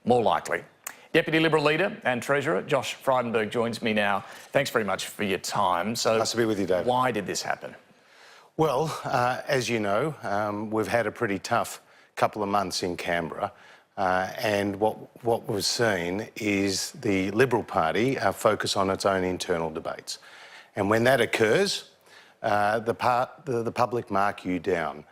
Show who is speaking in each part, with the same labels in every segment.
Speaker 1: more likely. Deputy Liberal Leader and Treasurer Josh Frydenberg joins me now. Thanks very much for your time. So,
Speaker 2: nice to be with you, David.
Speaker 1: Why did this happen?
Speaker 2: Well, as you know, we've had a pretty tough couple of months in Canberra, and what we've seen is the Liberal Party focus on its own internal debates. And when that occurs, the public mark you down.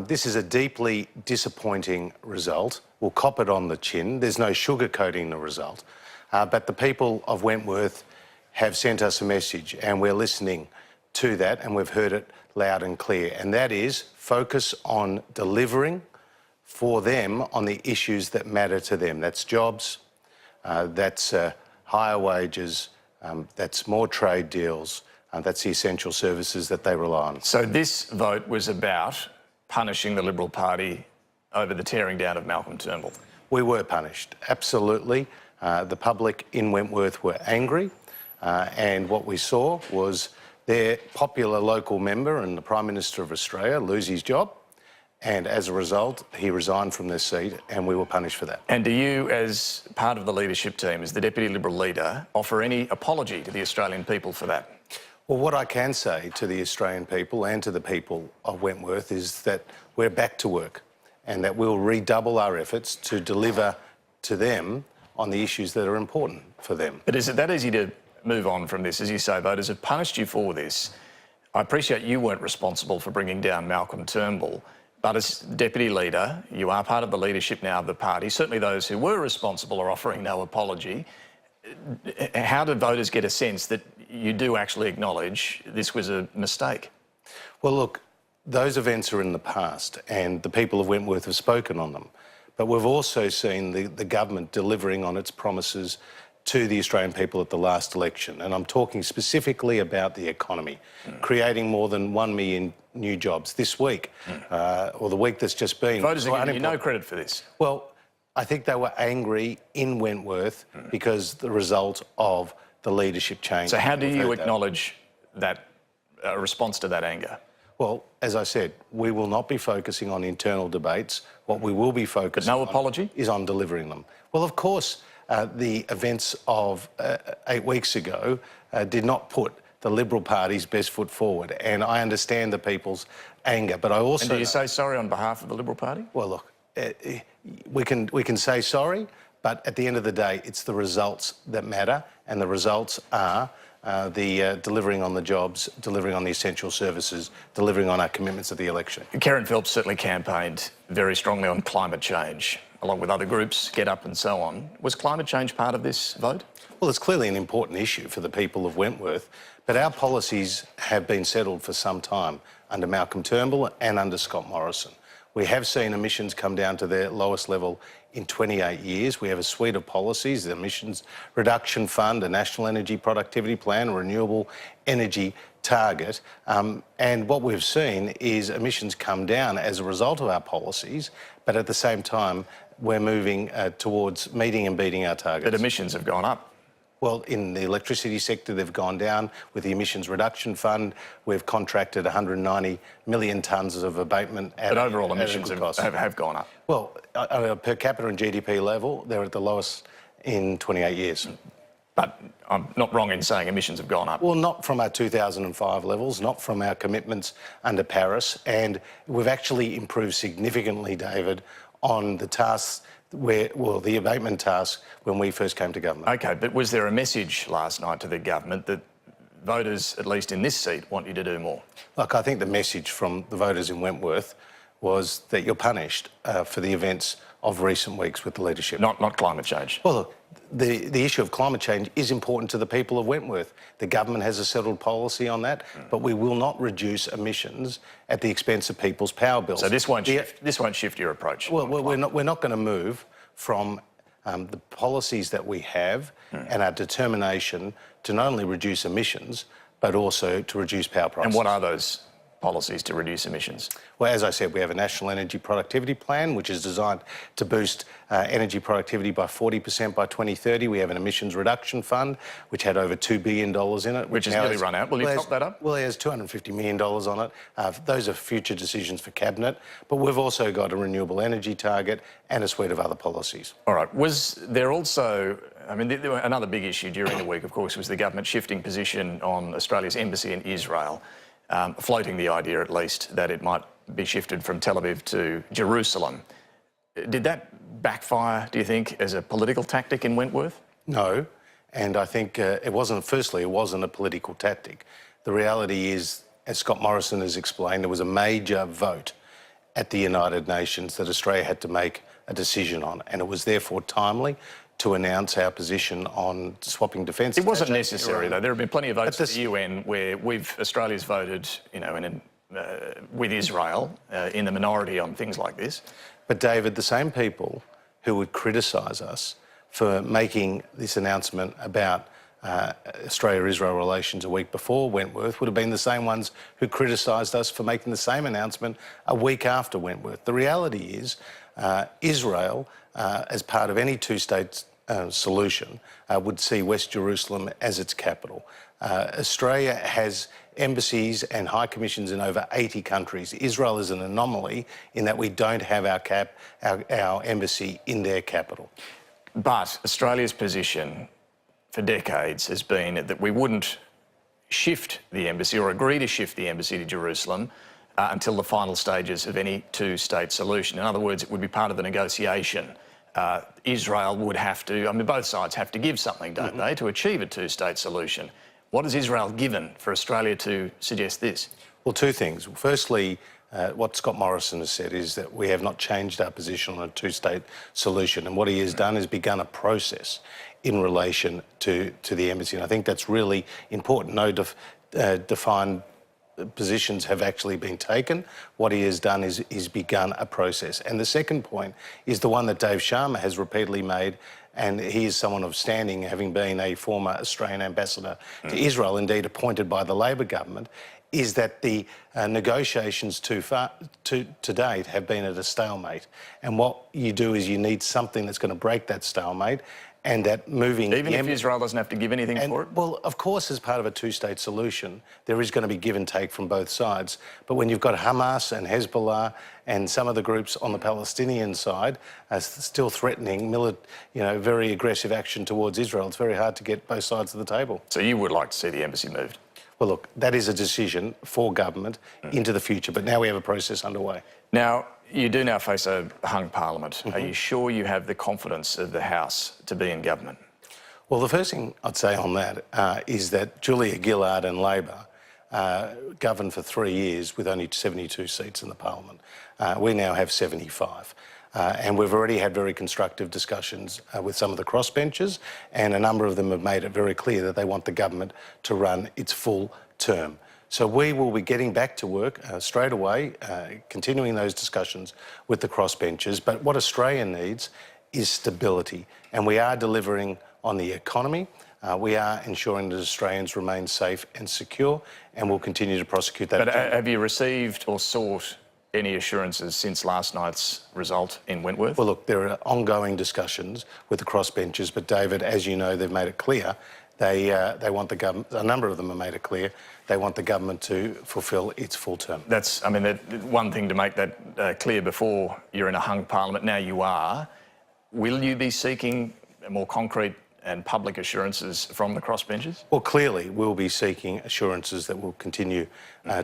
Speaker 2: This is a deeply disappointing result. We'll cop it on the chin. There's no sugarcoating the result. But the people of Wentworth have sent us a message, and we're listening to that, and we've heard it loud and clear. And that is focus on delivering for them on the issues that matter to them. That's jobs, that's higher wages, that's more trade deals, that's the essential services that they rely on.
Speaker 1: So this vote was about punishing the Liberal Party over the tearing down of Malcolm Turnbull?
Speaker 2: We were punished, absolutely. The public in Wentworth were angry, and what we saw was their popular local member and the Prime Minister of Australia lose his job, and as a result, he resigned from this seat, and we were punished for that.
Speaker 1: And do you, as part of the leadership team, as the Deputy Liberal Leader, offer any apology to the Australian people for that?
Speaker 2: Well, what I can say to the Australian people and to the people of Wentworth is that we're back to work and that we'll redouble our efforts to deliver to them on the issues that are important for them.
Speaker 1: But is it that easy to move on from this? As you say, voters have punished you for this. I appreciate you weren't responsible for bringing down Malcolm Turnbull, but as Deputy Leader, you are part of the leadership now of the party. Certainly those who were responsible are offering no apology. How do voters get a sense that you do actually acknowledge this was a mistake?
Speaker 2: Well, look, those events are in the past and the people of Wentworth have spoken on them. But we've also seen the government delivering on its promises to the Australian people at the last election. And I'm talking specifically about the economy, creating more than 1 million new jobs this week, or the week that's just been.
Speaker 1: Voters are giving you no credit for this.
Speaker 2: Well, I think they were angry in Wentworth because the result of the leadership change.
Speaker 1: So how do you acknowledge that response to that anger?
Speaker 2: Well, as I said, we will not be focusing on internal debates. What we will be focusing
Speaker 1: on apology?
Speaker 2: Is on delivering them. Well, of course, the events of 8 weeks ago did not put the Liberal Party's best foot forward, and I understand the people's anger, but I also...
Speaker 1: And do you say sorry on behalf of the Liberal Party?
Speaker 2: Well, look, we can say sorry, but at the end of the day, it's the results that matter, and the results are delivering on the jobs, delivering on the essential services, delivering on our commitments at the election.
Speaker 1: Kerryn Phelps certainly campaigned very strongly on climate change, along with other groups, Get Up and so on. Was climate change part of this vote? Well,
Speaker 2: it's clearly an important issue for the people of Wentworth, but our policies have been settled for some time under Malcolm Turnbull and under Scott Morrison. We have seen emissions come down to their lowest level in 28 years. We have a suite of policies, the Emissions Reduction Fund, a National Energy Productivity Plan, a Renewable Energy Target. And what we've seen is emissions come down as a result of our policies, but at the same time, we're moving towards meeting and beating our targets.
Speaker 1: But emissions have gone up.
Speaker 2: Well, in the electricity sector, they've gone down. With the Emissions Reduction Fund, we've contracted 190 million tonnes of abatement at...
Speaker 1: But overall emissions have gone up.
Speaker 2: Well, per capita and GDP level, they're at the lowest in 28 years.
Speaker 1: But I'm not wrong in saying emissions have gone up.
Speaker 2: Well, not from our 2005 levels, not from our commitments under Paris, and we've actually improved significantly, David, on the tasks the abatement task when we first came to government.
Speaker 1: OK, but was there a message last night to the government that voters, at least in this seat, want you to do more?
Speaker 2: Look, I think the message from the voters in Wentworth was that you're punished for the events of recent weeks with the leadership.
Speaker 1: Not climate change?
Speaker 2: Well, look, the issue of climate change is important to the people of Wentworth. The government has a settled policy on that, but we will not reduce emissions at the expense of people's power bills.
Speaker 1: So this won't shift your approach?
Speaker 2: Well, we're not going to move from the policies that we have and our determination to not only reduce emissions, but also to reduce power prices.
Speaker 1: And what are those policies to reduce emissions?
Speaker 2: Well, as I said, we have a National Energy Productivity Plan, which is designed to boost energy productivity by 40% by 2030. We have an emissions reduction fund, which had over $2 billion in it.
Speaker 1: Which has nearly run out. Will you top that up?
Speaker 2: Well, it has $250 million on it. Those are future decisions for Cabinet. But we've also got a renewable energy target and a suite of other policies.
Speaker 1: All right. Was there also, I mean, another big issue during the week, of course, was the government shifting position on Australia's embassy in Israel, floating the idea at least that it might be shifted from Tel Aviv to Jerusalem. Did that backfire, do you think, as a political tactic in Wentworth?
Speaker 2: No, and I think it wasn't a political tactic. The reality is, as Scott Morrison has explained, there was a major vote at the United Nations that Australia had to make a decision on, and it was therefore timely to announce our position on swapping defence.
Speaker 1: It wasn't necessary, though. There have been plenty of votes at the UN where Australia's voted, you know, with Israel in the minority on things like this.
Speaker 2: But David, the same people who would criticise us for making this announcement about Australia-Israel relations a week before Wentworth would have been the same ones who criticised us for making the same announcement a week after Wentworth. The reality is Israel, as part of any two-state solution, would see West Jerusalem as its capital. Australia has embassies and high commissions in over 80 countries. Israel is an anomaly in that we don't have our embassy in their capital.
Speaker 1: But Australia's position for decades has been that we wouldn't shift the embassy or agree to shift the embassy to Jerusalem until the final stages of any two-state solution. In other words, it would be part of the negotiation. Israel would have to, I mean, both sides have to give something, don't they, to achieve a two-state solution. What has Israel given for Australia to suggest this?
Speaker 2: Well, two things. Firstly, what Scott Morrison has said is that we have not changed our position on a two-state solution, and what he has done is begun a process in relation to the embassy, and I think that's really important. No defined positions have actually been taken. What he has done is begun a process. And the second point is the one that Dave Sharma has repeatedly made, and he is someone of standing, having been a former Australian ambassador to Israel, indeed appointed by the Labor government, is that the negotiations to date have been at a stalemate. And what you do is you need something that's going to break that stalemate, and that moving...
Speaker 1: Even if Israel doesn't have to give anything for it?
Speaker 2: Well, of course, as part of a two-state solution, there is going to be give and take from both sides. But when you've got Hamas and Hezbollah and some of the groups on the Palestinian side still threatening very aggressive action towards Israel, it's very hard to get both sides of the table.
Speaker 1: So you would like to see the embassy moved?
Speaker 2: Well, look, that is a decision for government into the future, but now we have a process underway.
Speaker 1: Now, you do now face a hung parliament. Are you sure you have the confidence of the House to be in government?
Speaker 2: Well, the first thing I'd say on that is that Julia Gillard and Labor governed for 3 years with only 72 seats in the parliament. We now have 75. And we've already had very constructive discussions with some of the crossbenchers, and a number of them have made it very clear that they want the government to run its full term. So we will be getting back to work straight away, continuing those discussions with the crossbenchers. But what Australia needs is stability, and we are delivering on the economy. We are ensuring that Australians remain safe and secure, and we'll continue to prosecute that.
Speaker 1: But have you received or sought any assurances since last night's result in Wentworth?
Speaker 2: Well, look, there are ongoing discussions with the crossbenchers, but David, as you know, they've made it clear they want the government. A number of them have made it clear they want the government to fulfil its full term.
Speaker 1: That's, I mean, one thing to make that clear before you're in a hung parliament. Now you are. Will you be seeking more concrete and public assurances from the crossbenchers?
Speaker 2: Well, clearly we'll be seeking assurances that we'll continue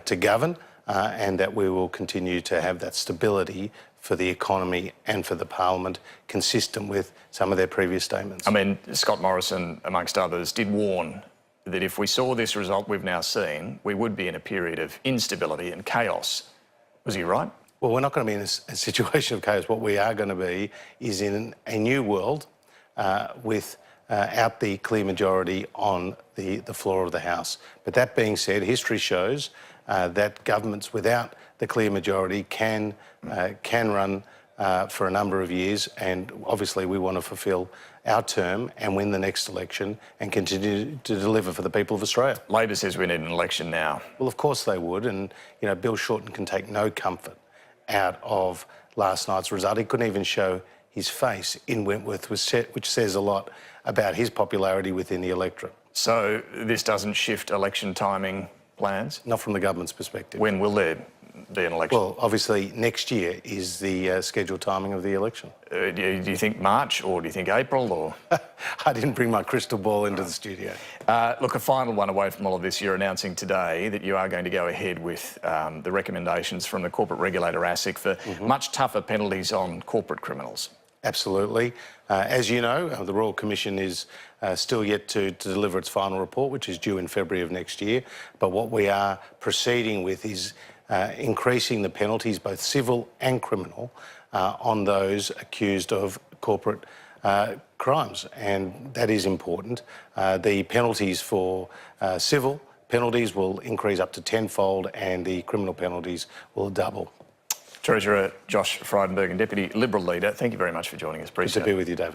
Speaker 2: to govern and that we will continue to have that stability for the economy and for the parliament, consistent with some of their previous statements.
Speaker 1: I mean, Scott Morrison, amongst others, did warn that if we saw this result we've now seen, we would be in a period of instability and chaos. Was he right?
Speaker 2: Well, we're not going to be in a situation of chaos. What we are going to be is in a new world without the clear majority on the floor of the House. But that being said, history shows that governments without the clear majority can run for a number of years, and obviously we want to fulfil our term and win the next election and continue to deliver for the people of Australia.
Speaker 1: Labor says we need an election now.
Speaker 2: Well, of course they would, and Bill Shorten can take no comfort out of last night's result. He couldn't even show his face in Wentworth, which says a lot about his popularity within the electorate.
Speaker 1: So this doesn't shift election timing plans?
Speaker 2: Not from the government's perspective.
Speaker 1: When will there be an election?
Speaker 2: Well, obviously next year is the scheduled timing of the election.
Speaker 1: Do you think March, or do you think April, or...?
Speaker 2: I didn't bring my crystal ball into the studio.
Speaker 1: Look, a final one away from all of this. You're announcing today that you are going to go ahead with the recommendations from the corporate regulator ASIC for much tougher penalties on corporate criminals.
Speaker 2: Absolutely. As you know, the Royal Commission is still yet to deliver its final report, which is due in February of next year. But what we are proceeding with is increasing the penalties, both civil and criminal, on those accused of corporate crimes, and that is important. The penalties for civil penalties will increase up to tenfold, and the criminal penalties will double.
Speaker 1: Treasurer Josh Frydenberg and Deputy Liberal Leader, thank you very much for joining us. Appreciate it.
Speaker 2: Good to be with you, David.